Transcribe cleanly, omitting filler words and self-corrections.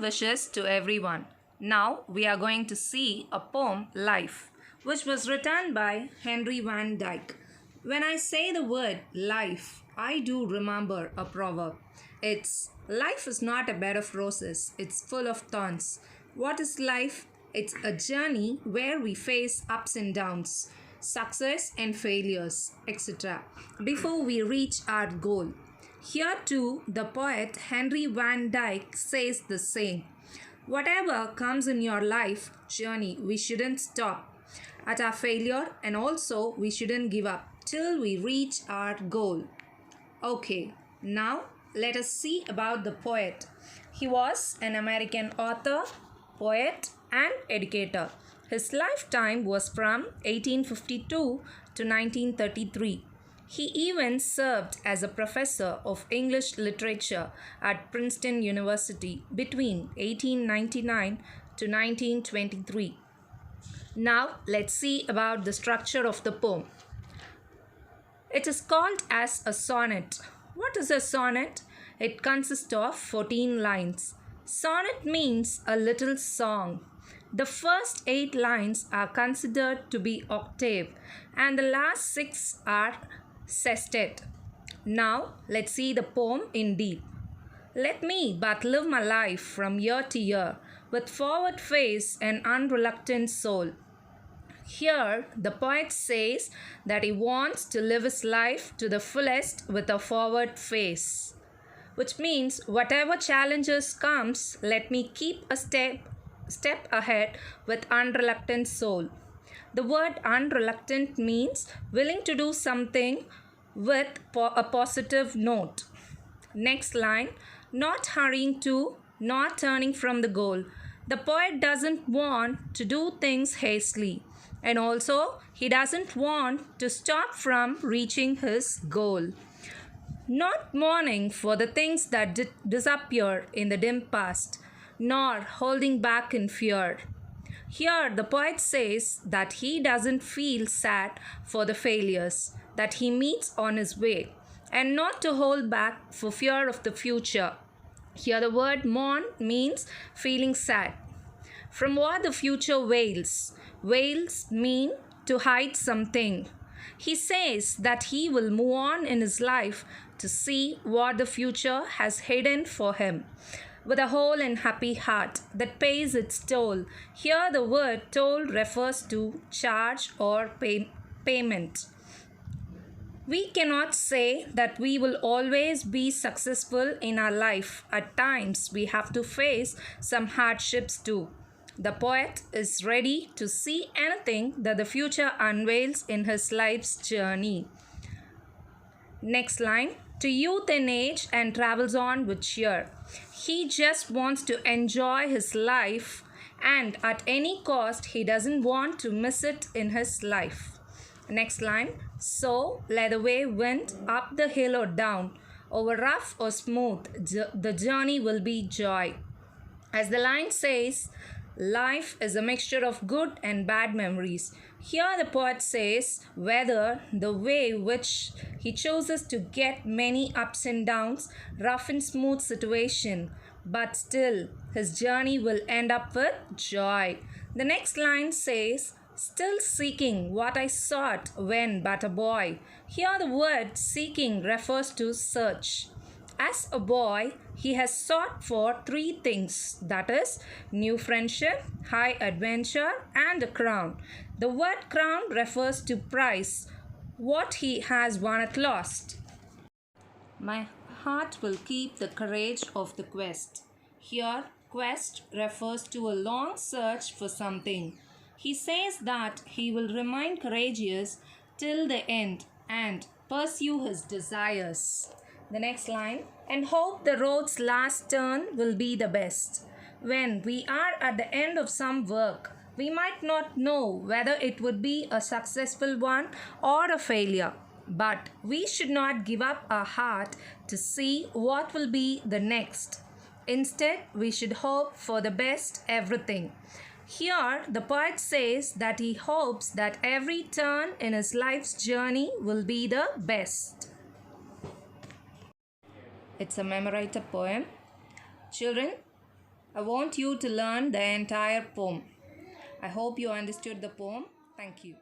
Warm wishes to everyone. Now we are going to see a poem, Life, which was written by Henry Van Dyke. When I say the word life, I do remember a proverb. It's life is not a bed of roses, it's full of thorns. What is life? It's a journey where we face ups and downs, success and failures, etc., before we reach our goal. Here too, the poet Henry Van Dyke says the same. Whatever comes in your life journey, we shouldn't stop at our failure, and also we shouldn't give up till we reach our goal. Okay, now let us see about the poet. He was an American author, poet, and educator. His lifetime was from 1852 to 1933. He even served as a professor of English literature at Princeton University between 1899 to 1923. Now let's see about the structure of the poem. It is called as a sonnet. What is a sonnet? It consists of 14 lines. Sonnet means a little song. The first 8 lines are considered to be octave and the last 6 are sestet. Now let's see the poem in deep. Let me but live my life from year to year with forward face and unreluctant soul. Here the poet says that he wants to live his life to the fullest with a forward face, which means whatever challenges comes, let me keep a step ahead with unreluctant soul. The word unreluctant means willing to do something with a positive note. Next line, not hurrying to, not turning from the goal. The poet doesn't want to do things hastily, and also he doesn't want to stop from reaching his goal. Not mourning for the things that disappear in the dim past, nor holding back in fear. Here the poet says that he doesn't feel sad for the failures that he meets on his way, and not to hold back for fear of the future. Here the word mourn means feeling sad. From what the future wails. Wails mean to hide something. He says that he will move on in his life to see what the future has hidden for him, with a whole and happy heart that pays its toll. Here the word toll refers to charge or payment. We cannot say that we will always be successful in our life. At times we have to face some hardships too. The poet is ready to see anything that the future unveils in his life's journey. Next line, to youth and age and travels on with cheer. He just wants to enjoy his life, and at any cost he doesn't want to miss it in his life. Next line, so let the way wind up the hill or down, over rough or smooth, the journey will be joy. As the line says, life is a mixture of good and bad memories. Here the poet says whether the way which he chooses to get many ups and downs, rough and smooth situation, but still his journey will end up with joy. The next line says, still seeking what I sought when but a boy. Here the word seeking refers to search. As a boy, he has sought for 3 things, that is, new friendship, high adventure, and a crown. The word crown refers to prize, what he has won at last. My heart will keep the courage of the quest. Here, quest refers to a long search for something. He says that he will remain courageous till the end and pursue his desires. The next line, and hope the road's last turn will be the best. When we are at the end of some work, we might not know whether it would be a successful one or a failure. But we should not give up our heart to see what will be the next. Instead, we should hope for the best everything. Here, the poet says that he hopes that every turn in his life's journey will be the best. It's a memorated poem. Children, I want you to learn the entire poem. I hope you understood the poem. Thank you.